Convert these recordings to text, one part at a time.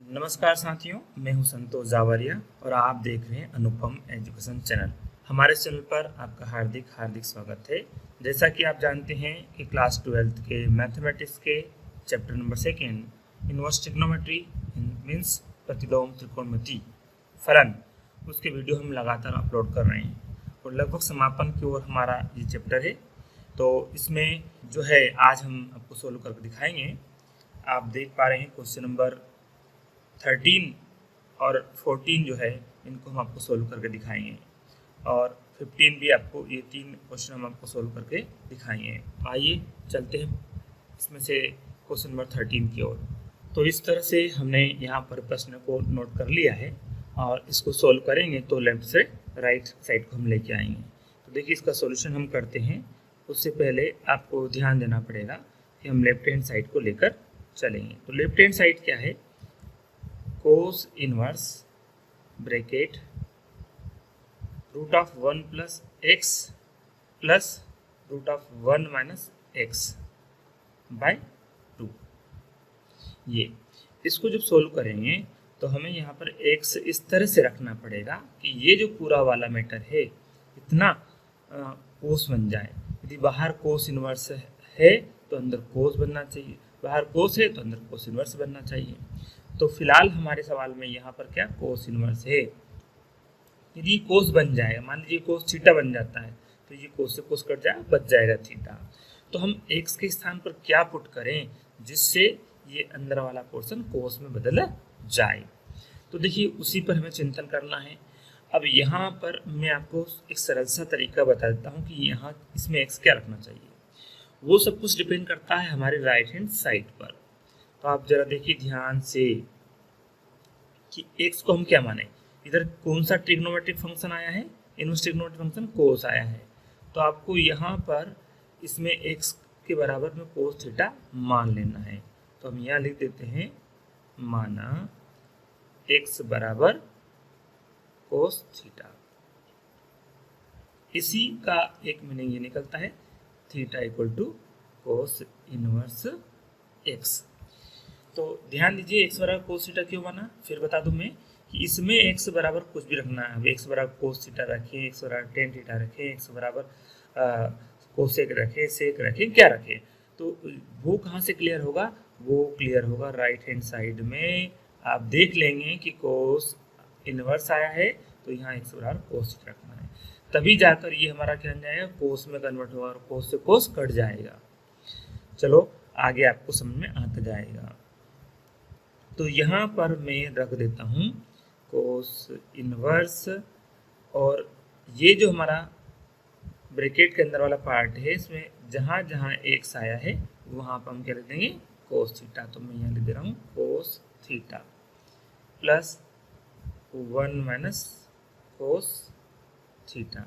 नमस्कार साथियों, मैं हूं संतोष जावरिया और आप देख रहे हैं अनुपम एजुकेशन चैनल। हमारे चैनल पर आपका हार्दिक हार्दिक स्वागत है। जैसा कि आप जानते हैं कि क्लास 12th के मैथमेटिक्स के chapter number 2 inverse trigonometry means प्रतिलोम त्रिकोणमिति फलन, उसके वीडियो हम लगातार अपलोड कर रहे हैं और लगभग समापन की ओर हमारा ये चैप्टर है। तो इसमें जो है आज हम आपको सोल्व करके दिखाएंगे। आप देख पा रहे हैं क्वेश्चन नंबर 13 और 14 जो है इनको हम आपको सोल्व करके दिखाएंगे और 15 भी आपको, ये 3 क्वेश्चन हम आपको सोल्व करके दिखाएंगे। आइए चलते हैं इसमें से क्वेश्चन नंबर 13 की ओर। तो इस तरह से हमने यहाँ पर प्रश्न को नोट कर लिया है और इसको सोल्व करेंगे तो लेफ्ट से राइट साइड को हम लेके आएंगे। तो देखिए इसका सॉल्यूशन हम करते हैं, उससे पहले आपको ध्यान देना पड़ेगा कि हम लेफ्ट हैंड साइड को लेकर चलेंगे। तो लेफ्ट हैंड साइड क्या है? Cos inverse bracket root of 1 plus x plus root of 1 minus x by 2। ये इसको जब सोल्व करेंगे तो हमें यहाँ पर एक्स इस तरह से रखना पड़ेगा कि ये जो पूरा वाला मैटर है इतना कोस बन जाए। यदि बाहर कोस इनवर्स है तो अंदर कोस बनना चाहिए, बाहर कोस है तो अंदर कोस इनवर्स बनना चाहिए। तो फिलहाल हमारे सवाल में यहाँ पर क्या कोस इनवर्स है। यदि कोस बन जाएगा, मान लीजिए कोस थीटा बन जाता है तो ये कोस से कोस कट जाएगा, बच जाएगा थीटा। तो हम एक्स के स्थान पर क्या पुट करें जिससे ये अंदर वाला पोर्शन कोस में बदल जाए। तो देखिए उसी पर हमें चिंतन करना है। अब यहाँ पर मैं आपको एक सरल सा तरीका बता देता हूँ कि यहाँ इसमें एक्स क्या रखना चाहिए। वो सब कुछ डिपेंड करता है हमारे राइट हैंड साइड पर। तो आप जरा देखिए ध्यान से कि x को हम क्या माने। इधर कौन सा ट्रिग्नोमेट्रिक फंक्शन आया है? इनवर्स ट्रिग्नोमेट्रिक फंक्शन कोस आया है। तो आपको यहाँ पर इसमें x के बराबर में कोस थीटा मान लेना है। तो हम यहाँ लिख देते हैं माना x बराबर कोस थीटा। इसी का एक मीनिंग ये निकलता है theta equal to cos inverse x। तो ध्यान दीजिए x बराबर कोस थीटा क्यों बना, फिर बता दूं मैं कि इसमें x बराबर कुछ भी रखना है। अब x बराबर कोस थीटा रखें, x बराबर टेन थीटा रखें, x बराबर कोसेक रखें, सेक रखें, क्या रखें, तो वो कहाँ से क्लियर होगा? वो क्लियर होगा राइट हैंड साइड में। आप देख लेंगे कि कोस इनवर्स आया है तो यहाँ x बराबर कोस थीटा रखना है, तभी जाकर ये हमारा क्या बन जाएगा, कोस में कन्वर्ट होगा और कोस से कोस कट जाएगा। चलो आगे आपको समझ में आता जाएगा। तो यहाँ पर मैं रख देता हूँ कोस इनवर्स, और ये जो हमारा ब्रैकेट के अंदर वाला पार्ट है इसमें जहाँ जहाँ एक्स आया है वहाँ पर हम क्या लिख देंगे कोस थीटा। तो मैं यहाँ लिख दे रहा हूँ cos theta plus 1 minus cos theta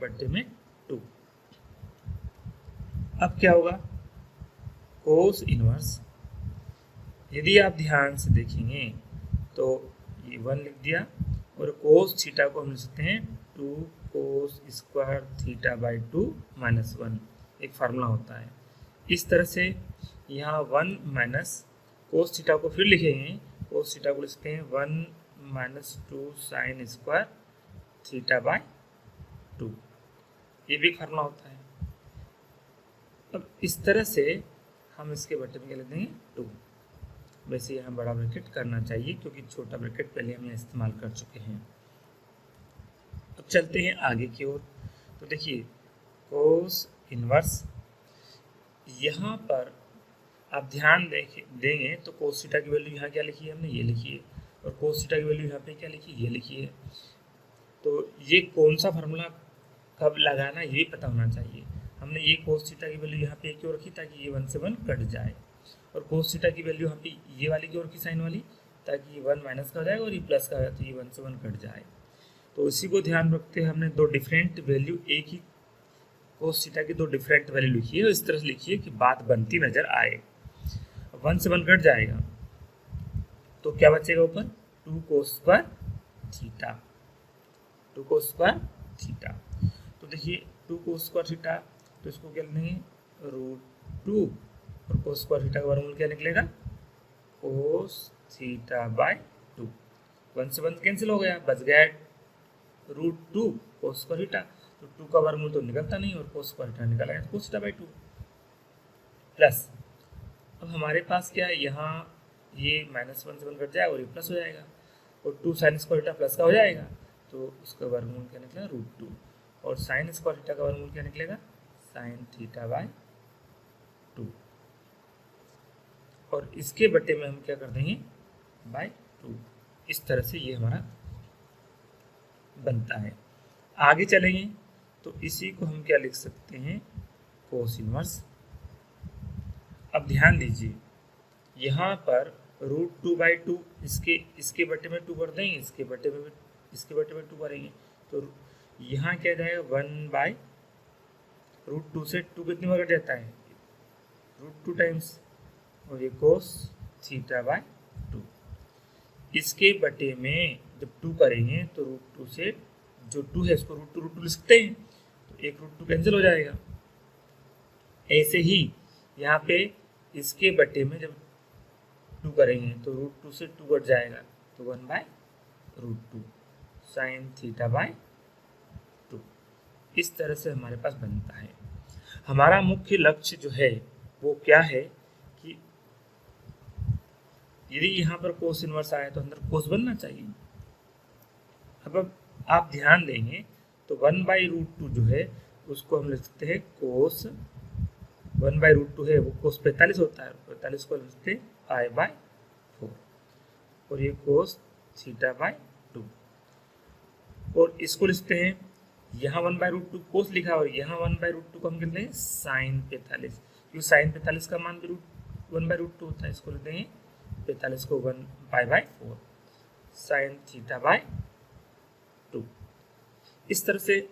बटे में 2। अब क्या होगा? कोस इनवर्स, यदि आप ध्यान से देखेंगे तो ये 1 लिख दिया और कोस थीटा को हम लिख सकते हैं 2 cos square theta by 2 minus 1, एक फार्मूला होता है। इस तरह से यहाँ 1 माइनस कोस थीटा को फिर लिखेंगे, कोस थीटा को लिखते हैं 1 minus 2 sine square theta by 2, ये भी एक फार्मूला होता है। अब इस तरह से हम इसके बटे में क्या लिख देंगे 2। वैसे यहाँ बड़ा ब्रैकेट करना चाहिए क्योंकि छोटा ब्रैकेट पहले हम यहाँ इस्तेमाल कर चुके हैं। अब चलते हैं आगे की ओर। तो देखिए कोस इनवर्स, यहाँ पर आप ध्यान देंगे तो कोस थीटा की वैल्यू यहाँ क्या लिखी है हमने, ये लिखी है, और कोस थीटा की वैल्यू यहाँ पे क्या लिखी है, ये लिखी है। तो ये कौन सा फार्मूला कब लगाना ये पता होना चाहिए। हमने ये कोस थीटा की वैल्यू यहाँ पे क्यों रखी, ताकि ये 1 से 1 कट जाए, और कोस थीटा की वैल्यू यहाँ पे ये वाली क्यों रखी साइन वाली, ताकि ये 1 माइनस का हो जाएगा और ये प्लस का हो जाए तो ये 1 से 1 कट जाए। तो इसी को ध्यान रखते हमने दो डिफरेंट वैल्यू, एक ही कोस थीटा की दो डिफरेंट वैल्यू लिखी है, इस तरह से लिखिए कि बात बनती नजर आए। 1 से 1 कट जाएगा तो क्या बचेगा ऊपर, 2 cos square theta, 2 cos square theta. तो देखिए 2 कोस स्क्वायर थीटा, तो इसको क्या लेंगे √2 और कोस स्क्वायर थीटा का वर्गमूल क्या निकलेगा, कोस थीटा बाय 2। 1 से 1 कैंसिल हो गया, बच गया √2 कोस स्क्वायर थीटा। तो 2 का वर्गमूल तो निकलता नहीं और कोस स्क्वायर थीटा निकला है, कोस थीटा बाय 2 प्लस। अब हमारे पास क्या है, यहाँ ये -1 से 1 कट जाएगा और ये प्लस हो जाएगा और 2 साइन स्क्वायर थीटा प्लस का हो जाएगा, तो उसका वर्गमूल क्या निकलेगा √2 और साइन स्क्वायर थीटा का वर्गमूल क्या निकलेगा साइन थीटा बाय 2 और इसके बटे में हम क्या कर देंगे बाय 2। इस तरह से ये हमारा बनता है। आगे चलेंगे तो इसी को हम क्या लिख सकते हैं कोस इनवर्स। अब ध्यान दीजिए यहाँ पर √2/2 इसके बटे में 2 भर देंगे, इसके बटे में 2 भरेंगे, तो यहाँ क्या जाएगा 1/√2 से 2 कितनी बार कट जाता है √2 टाइम्स और ये कोस थीटा बाय 2। इसके बटे में जब 2 करेंगे तो √2 से जो 2 है इसको √2 लिख सकते हैं, तो एक √2 कैंसिल हो जाएगा। ऐसे ही यहाँ पे इसके बटे में जब 2 करेंगे तो √2 से 2 कट जाएगा, तो 1/√2 साइन थीटा बाय 2। इस तरह से हमारे पास बनता है। हमारा मुख्य लक्ष्य जो है वो क्या है कि यदि यहाँ पर कोस इनवर्स आया तो अंदर कोस बनना चाहिए। अब आप ध्यान देंगे तो 1/√2 जो है उसको हम लिख सकते हैं कोस 1/√2 है वो कोस 45 होता है, 45 को लिखते हैं π/4 और ये कोस थीटा बाय 2 और इसको लिखते हैं यहाँ 1/√2 कोस लिखा और यहाँ 1/√2 को हम कहते हैं साइन 45, क्योंकि साइन 45 का मान भी 1/√2 होता है। इसको लिखते हैं 45 को π/4 साइन थीटा बाय 2। इस तरह से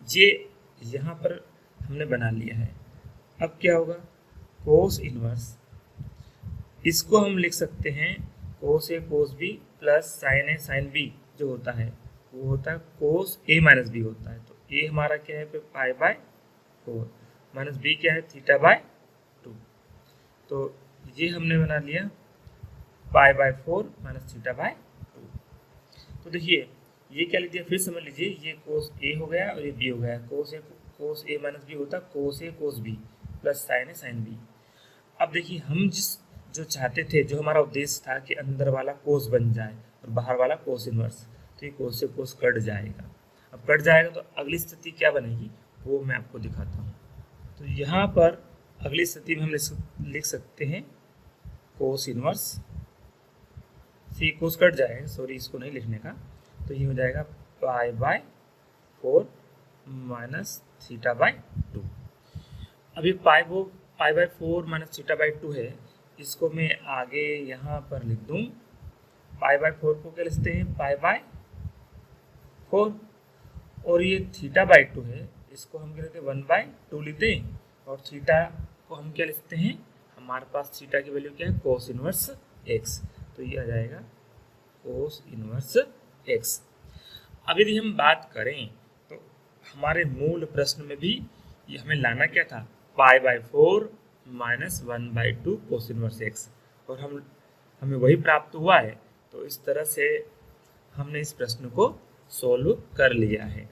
ये यहाँ पर हमने बना लिया है। अब क्या होगा कोस इनवर्स, इसको हम लिख सकते हैं कोस ए कोस बी प्लस साइन ए साइन बी जो होता है वो होता है कोस ए माइनस बी होता है। तो ए हमारा क्या है π/4 माइनस बी क्या है थीटा बाय 2। तो ये हमने बना लिया π/4 माइनस थीटा बाय 2। तो देखिए ये क्या लिख दिया, फिर समझ लीजिए ये कोस ए हो गया और ये बी हो गया। कोस ए माइनस बी होता कोस ए कोस बी प्लस साइन ए साइन बी। अब देखिए हम जो चाहते थे, जो हमारा उद्देश्य था कि अंदर वाला कोस बन जाए और बाहर वाला कोस इनवर्स, तो ये कोस से कोस कट जाएगा। अब कट जाएगा तो अगली स्थिति क्या बनेगी वो मैं आपको दिखाता हूँ। तो यहाँ पर अगली स्थिति में हम लिख सकते हैं कोस इनवर्स से कोस कट जाएगा, सॉरी इसको नहीं लिखने का, तो ये हो जाएगा π/4 माइनस थीटा बाय 2। अभी π/4 माइनस थीटा बाय 2 है, इसको मैं आगे यहाँ पर लिख दूँ। π/4 को क्या लिखते हैं π/4 और ये थीटा बाय 2 है, इसको हम क्या लिखते हैं 1/2 लिखते हैं और थीटा को हम क्या लिखते हैं, हमारे पास थीटा की वैल्यू क्या है कोस इनवर्स x, तो ये आ जाएगा कोस इनवर्स x। अब यदि हम बात करें तो हमारे मूल प्रश्न में भी ये हमें लाना क्या था π/4 माइनस 1/2 कोस इनवर्स x और हमें वही प्राप्त हुआ है। तो इस तरह से हमने इस प्रश्न को सोल्व कर लिया है।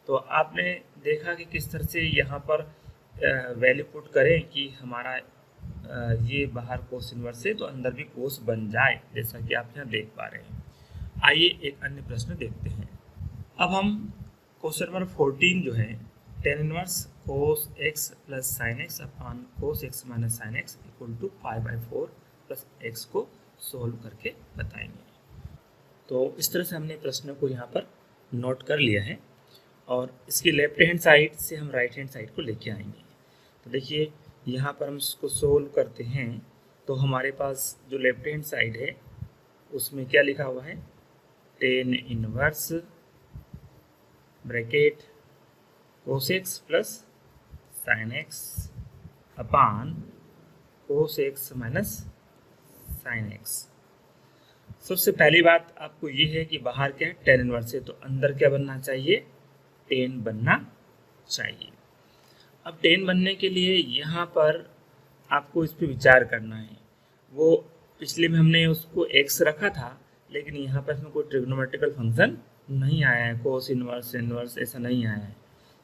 तो आपने देखा कि किस तरह से यहाँ पर वैल्यू पुट करें कि हमारा ये बाहर कोस इनवर्स है तो अंदर भी कोस बन जाए, जैसा कि आप यहाँ देख पा रहे हैं। आइए एक अन्य प्रश्न देखते हैं। अब हम क्वेश्चन नंबर 14 जो है tan inverse cos x plus sine x upon cos x minus sine x equal to π/4 plus x को सोल्व करके बताएंगे। तो इस तरह से हमने प्रश्न को यहाँ पर नोट कर लिया है और इसकी लेफ्ट हैंड साइड से हम राइट हैंड साइड को लेके आएंगे। तो देखिए यहाँ पर हम इसको सोल्व करते हैं तो हमारे पास जो लेफ्ट हैंड साइड है उसमें क्या लिखा हुआ है tan इनवर्स ब्रैकेट कोस x plus sine x upon cos x minus sine x. सबसे पहली बात आपको ये है कि बाहर क्या है tan इनवर्स है, तो अंदर क्या बनना चाहिए tan बनना चाहिए। अब tan बनने के लिए यहाँ पर आपको इस पर विचार करना है। वो पिछले में हमने उसको x रखा था, लेकिन यहाँ पर इसमें कोई ट्रिग्नोमेट्रिकल फंक्शन नहीं आया है, कोस इनवर्स इनवर्स ऐसा नहीं आया है,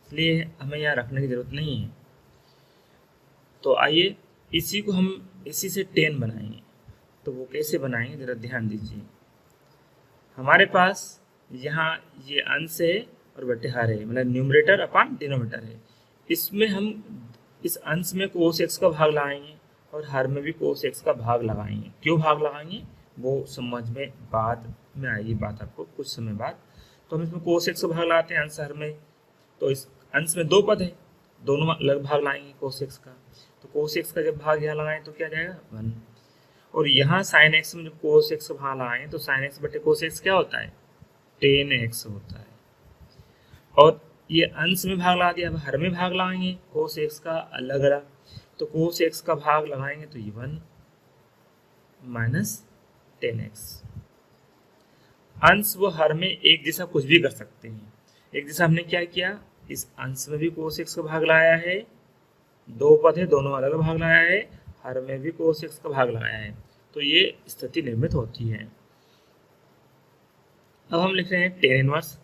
इसलिए हमें यहाँ रखने की ज़रूरत नहीं है। तो आइए इसी को हम इसी से टेन बनाएंगे। तो वो कैसे बनाएंगे ज़रा ध्यान दीजिए। हमारे पास यहाँ ये अंश है और बटेहार है, मतलब न्यूमरेटर अपॉन डिनोमिनेटर है। इसमें हम इस अंश में कोस एक्स का भाग लगाएंगे और हर में भी कोस एक्स का भाग लगाएंगे। क्यों भाग लगाएंगे वो समझ में बाद में आएगी बात आपको कुछ समय बाद। तो हम इसमें कोस एक्स का भाग लगाते हैं अंश हर में। तो इस अंश में दो पद है, दोनों अलग भाग लाएंगे कोस एक्स का। तो कोस एक्स का जब भाग यहाँ लगाएं तो क्या जाएगा 1। और यहाँ साइन एक्स में जब कोस एक्स का भाग लगाएं तो साइन एक्स बटे कोस एक्स क्या होता है, टेन एक्स होता है। और ये अंश में भाग लगा दिया, अब हर में भाग लगाएंगे कोस एक्स का अलग अलग। तो कोस एक्स का भाग लगाएंगे तो ये 1 माइनस 10x। अंश व हर में एक जैसा कुछ भी कर सकते हैं। एक जैसा हमने क्या किया, इस अंश में भी कोस एक्स का भाग लगाया है, दो पद है दोनों अलग भाग लगाया है, हर में भी कोस एक्स का भाग लगाया है। तो ये स्थिति निर्मित होती है। अब हम लिख रहे हैं टेन इनवर्स।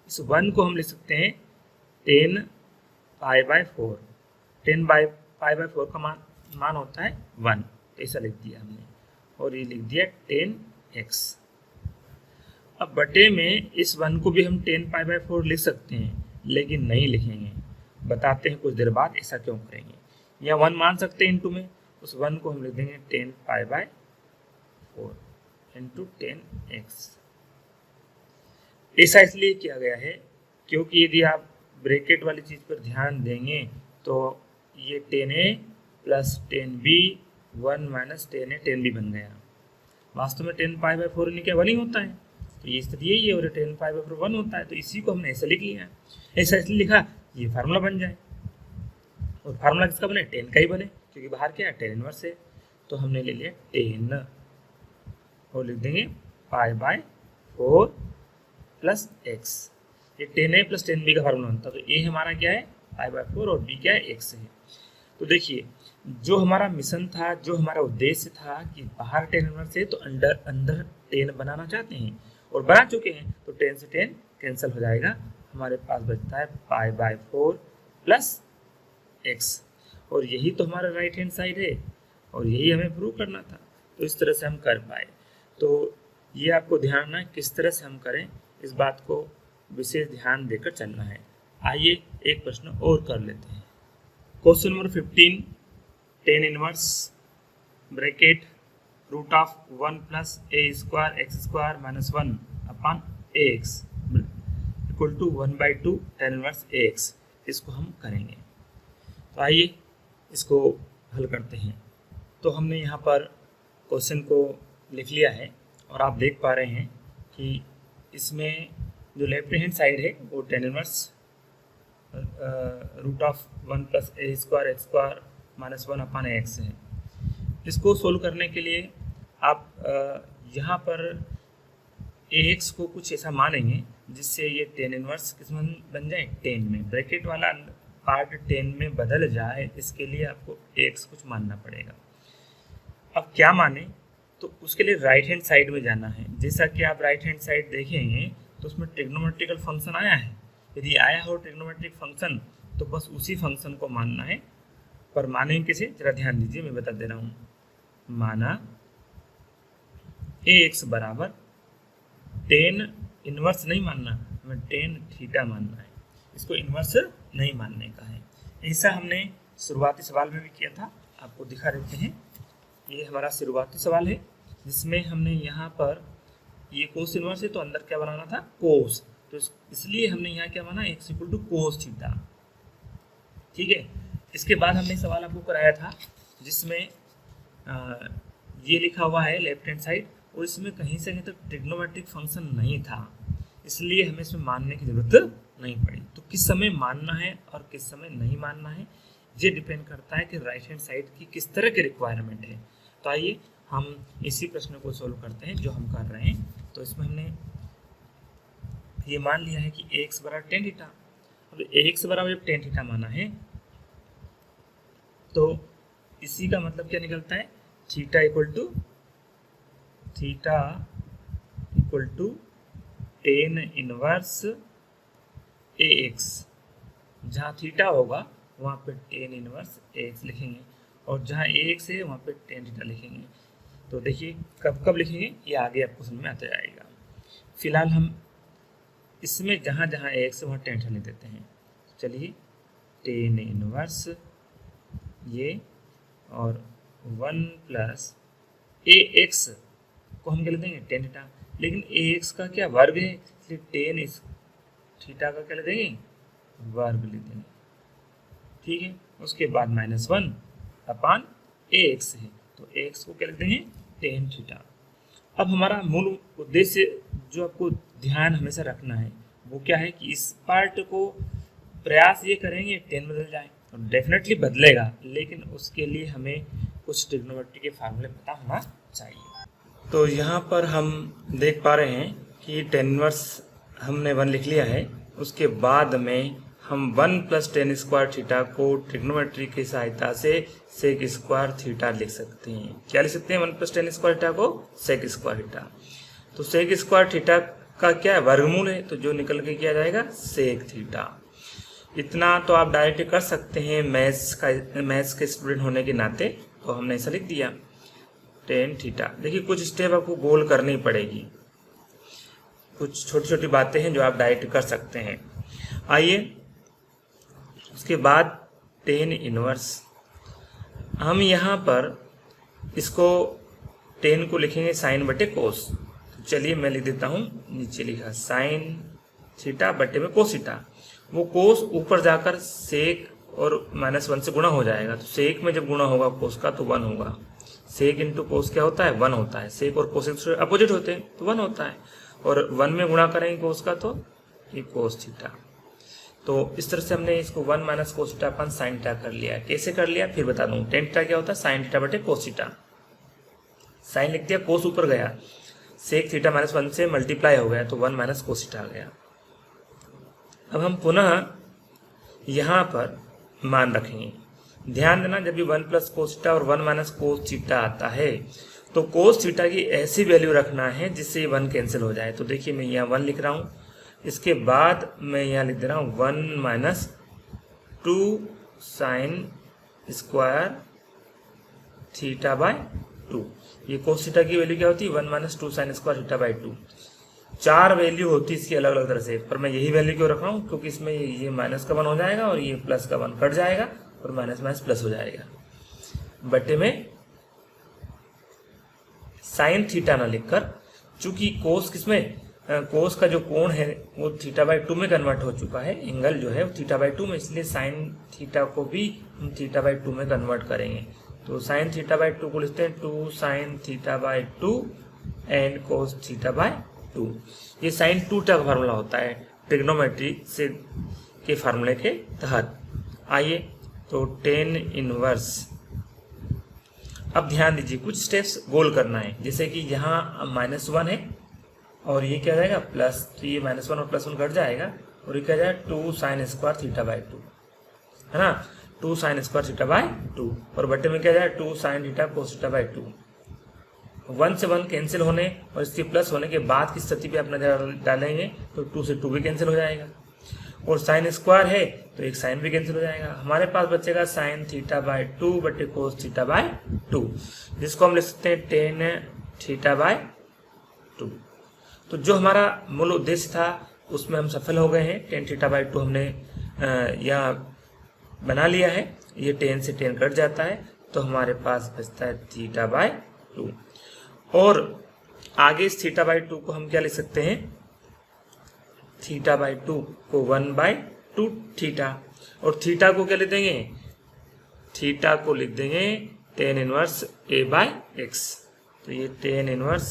इस 1 को हम लिख सकते हैं 10 π/4। 10 π/4 का मान होता है 1, तो ऐसा लिख दिया हमने। और ये लिख दिया 10x। अब बटे में इस 1 को भी हम 10 π/4 लिख सकते हैं, लेकिन नहीं लिखेंगे। बताते हैं कुछ देर बाद ऐसा क्यों करेंगे। या 1 मान सकते हैं इंटू में, उस 1 को हम लिख देंगे 10 π/4 इंटू 10x। ऐसा इसलिए किया गया है क्योंकि यदि आप ब्रैकेट वाली चीज़ पर ध्यान देंगे तो ये 10a plus 10b 1 minus 10a 10b बन गया। वास्तव में 10 π/4 नहीं क्या 1 ही होता है। तो ये स्थिति यही है, और 10 π/4 1 होता है। तो इसी को हमने ऐसा लिख लिया। ऐसा इसलिए लिखा ये फार्मूला बन जाए। और फार्मूला किसका बने, 10 का ही बने, क्योंकि बाहर क्या है 10 इनवर्स है। तो हमने ले लिया 10 और लिख देंगे π/4 प्लस x। ये 10a प्लस 10b का फार्मूला बनता है। तो a हमारा क्या है π/4 और b क्या है x है। तो देखिए जो हमारा मिशन था, जो हमारा उद्देश्य था कि बाहर 10 इनवर्स है तो अंदर 10 बनाना चाहते हैं और बना चुके हैं। तो 10 से 10 कैंसिल हो जाएगा, हमारे पास बचता है π/4 प्लस x। और यही तो हमारा राइट हैंड साइड है और यही हमें प्रूव करना था। तो इस तरह से हम कर पाए। तो ये आपको ध्यान रखना है किस तरह से हम करें, इस बात को विशेष ध्यान देकर चलना है। आइए एक प्रश्न और कर लेते हैं। Question number 15, 10 inverse bracket root of 1 plus a square x square minus 1 upon ax equal to 1/2 10 inverse ax। इसको हम करेंगे। तो आइए इसको हल करते हैं। तो हमने यहाँ पर क्वेश्चन को लिख लिया है और आप देख पा रहे हैं कि इसमें जो लेफ्ट हैंड साइड है वो 10 inverse root of 1 plus a square x square minus 1 upon ax है। इसको सोल्व करने के लिए आप यहाँ पर ax को कुछ ऐसा मानेंगे जिससे ये 10 इनवर्स किसमें बन जाए 10 में, ब्रैकेट वाला पार्ट 10 में बदल जाए। इसके लिए आपको ax कुछ मानना पड़ेगा। अब क्या माने, तो उसके लिए राइट हैंड साइड में जाना है। जैसा कि आप राइट हैंड साइड देखेंगे तो उसमें ट्रिग्नोमेट्रिकल फंक्शन आया है। यदि आया हो ट्रिग्नोमेट्रिक फंक्शन तो बस उसी फंक्शन को मानना है। पर मानेंगे कैसे, जरा ध्यान दीजिए, मैं बता दे रहा हूँ। माना ax बराबर 10 इनवर्स नहीं मानना, हमें 10 थीटा मानना है। इसको इनवर्स नहीं मानने का है। ऐसा हमने शुरुआती सवाल में भी किया था, आपको दिखा देते हैं। ये हमारा शुरुआती सवाल है जिसमें हमने यहाँ पर ये कोस इनवर्स है तो अंदर क्या बनाना था कोस। तो इसलिए हमने यहाँ क्या माना x equal to cos theta. ठीक है। इसके बाद हमने सवाल आपको कराया था जिसमें ये लिखा हुआ है लेफ्ट हैंड साइड और इसमें कहीं से कहीं तक ट्रिग्नोमेट्रिक फंक्शन नहीं था, इसलिए हमें इसमें मानने की जरूरत नहीं पड़ी। तो किस समय मानना है और किस समय नहीं मानना है ये डिपेंड करता है कि राइट हैंड साइड की किस तरह की रिक्वायरमेंट है। तो आइए हम इसी प्रश्न को सोल्व करते हैं जो हम कर रहे हैं। तो इसमें हमने ये मान लिया है कि ax बराबर 10 थीटा। अब ax बराबर जब 10 थीटा माना है तो इसी का मतलब क्या निकलता है theta equal to tan inverse a x. जहाँ थीटा होगा वहाँ पे टेन इनवर्स ए एक्स लिखेंगे और जहाँ ए एक्स है वहाँ पे टेन थीटा लिखेंगे। तो देखिए कब लिखेंगे ये आगे आपको समझ में आता जाएगा। फिलहाल हम इसमें जहाँ जहाँ ए एक्स है वहाँ टेन थीटा लिख देते हैं। चलिए टेन इनवर्स ये और 1 प्लस ए एक्स को हम क्या लिख देंगे टेन थीटा, लेकिन ए एक्स का क्या वर्ग है इसलिए टेन इस थीटा का क्या लिख देंगे वर्ग लिख देंगे। ठीक है, उसके बाद -1 अपान ए एक्स है तो ए एक्स को क्या लिख देंगे टेन थीटा। अब हमारा मूल उद्देश्य जो आपको ध्यान हमेशा रखना है वो क्या है कि इस पार्ट को प्रयास ये करेंगे टेन बदल जाए तो डेफिनेटली बदलेगा, लेकिन उसके लिए हमें कुछ ट्रिग्नोमेट्री के फार्मूले पता होना चाहिए। तो यहाँ पर हम देख पा रहे हैं कि टेन इनवर्स हमने 1 लिख लिया है। उसके बाद में हम 1 प्लस टेन स्क्वायर थीटा को ट्रिग्नोमेट्री की सहायता से सेक स्क्वायर थीटा लिख सकते हैं। क्या लिख सकते हैं 1 प्लस टेन स्क्वायर थीटा को सेक स्क्वायर थीटा। तो सेक स्क्वायर थीटा का क्या है वर्गमूल है तो जो निकल के किया जाएगा सेक थीटा। इतना तो आप डायरेक्ट कर सकते हैं मैथ्स के स्टूडेंट होने के नाते, तो हमने ऐसा लिख दिया टेन थीटा। देखिए कुछ स्टेप आपको गोल करनी पड़ेगी, कुछ छोटी छोटी बातें हैं जो आप डायरेक्ट कर सकते हैं। आइए उसके बाद टेन इनवर्स हम यहाँ पर इसको टेन को लिखेंगे साइन बटे कोस। तो चलिए मैं लिख देता हूँ, नीचे लिखा साइन थीटा बटे में कोस थीटा। वो कोस ऊपर जाकर सेक और -1 से गुणा हो जाएगा। तो सेक में जब गुणा होगा कोस का तो 1 होगा। सेक इंटू कोस क्या होता है 1 होता है। सेक और कोस अपोजिट होते हैं तो 1 होता है और 1 में गुणा करेंगे कोस का तो ये कोस थीटा। तो इस तरह से हमने इसको 1 माइनस कोस थीटा अपन साइन थीटा कर लिया। कैसे कर लिया फिर बता दूं। टेन थीटा क्या होता है साइन थीटा बटे कोस थीटा। साइन लिख दिया, कोस ऊपर गया, सेक थीटा -1 से मल्टीप्लाई हो गया तो 1 माइनस कोस थीटा आ गया। अब हम पुनः यहाँ पर मान रखेंगे। ध्यान देना जब भी 1 प्लस कोस थीटा और 1 माइनस कोस थीटा आता है तो कोस थीटा की ऐसी वैल्यू रखना है जिससे 1 कैंसिल हो जाए। तो देखिए मैं यहाँ 1 लिख रहा हूँ, इसके बाद मैं यहाँ लिख दे रहा हूँ 1 minus 2 sine square theta by 2। ये कोस थीटा की वैल्यू क्या होती है 1 minus 2 sine square theta by 2। 4 value होती है इसकी अलग अलग तरह से, पर मैं यही वैल्यू क्यों रख रहा हूँ क्योंकि इसमें ये माइनस का 1 हो जाएगा और ये प्लस का 1 कट जाएगा और माइनस माइनस प्लस हो जाएगा। बटे में साइन थीटा ना लिखकर, चूंकि कोस किसमें कोस का जो कोण है वो थीटा बाय 2 में कन्वर्ट हो चुका है, एंगल जो है वो थीटा बाय 2 में, इसलिए साइन थीटा को भी हम थीटा बाय 2 में कन्वर्ट करेंगे। तो साइन थीटा बाय 2 को लिखते हैं 2 sine theta by 2 and cos theta by 2। ये साइन 2 का फार्मूला होता है ट्रिग्नोमेट्री से के फार्मूले के तहत। आइए तो टेन इनवर्स। अब ध्यान दीजिए कुछ स्टेप्स गोल करना है, जैसे कि यहाँ -1 है और ये क्या जाएगा प्लस, तो ये -1 और +1 घट जाएगा और ये क्या जाएगा 2 साइन स्क्वायर थीटा बाय 2 है ना, 2 साइन स्क्वायर थीटा बाय 2 और बटे में क्या जाएगा 2 sine theta cos theta by 2। 1 से 1 कैंसिल होने और इसके प्लस होने के बाद की स्थिति पे आप नजर डालेंगे तो 2 से 2 भी कैंसिल हो जाएगा और साइन स्क्वायर है तो एक साइन भी कैंसिल हो जाएगा। हमारे पास बचेगा साइन थीटा बाय 2 बटे कोस थीटा बाय 2, जिसको हम लिख सकते हैं टेन थीटा बाय 2। तो जो हमारा मूल उद्देश्य था उसमें हम सफल हो गए हैं। टेन थीटा बाय 2 हमने यहाँ बना लिया है। ये 10 से 10 कट जाता है तो हमारे पास बचता है थीटा बाय 2 और आगे इस थीटा बाय 2 को हम क्या लिख सकते हैं, थीटा बाय 2 को 1/2 थीटा और थीटा को क्या लिख देंगे, थीटा को लिख देंगे tan inverse a by x. तो ये tan inverse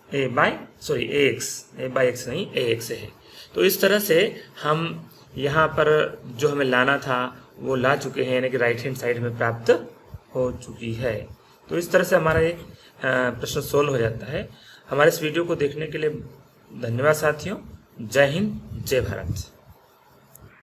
a by x नहीं ax है। तो इस तरह से हम यहाँ पर जो हमें लाना था वो ला चुके हैं, यानी कि राइट हैंड साइड में प्राप्त हो चुकी है। तो इस तरह से हमारा ये प्रश्न सोल्व हो जाता है। हमारे इस वीडियो को देखने के लिए धन्यवाद साथियों। जय हिंद, जय भारत।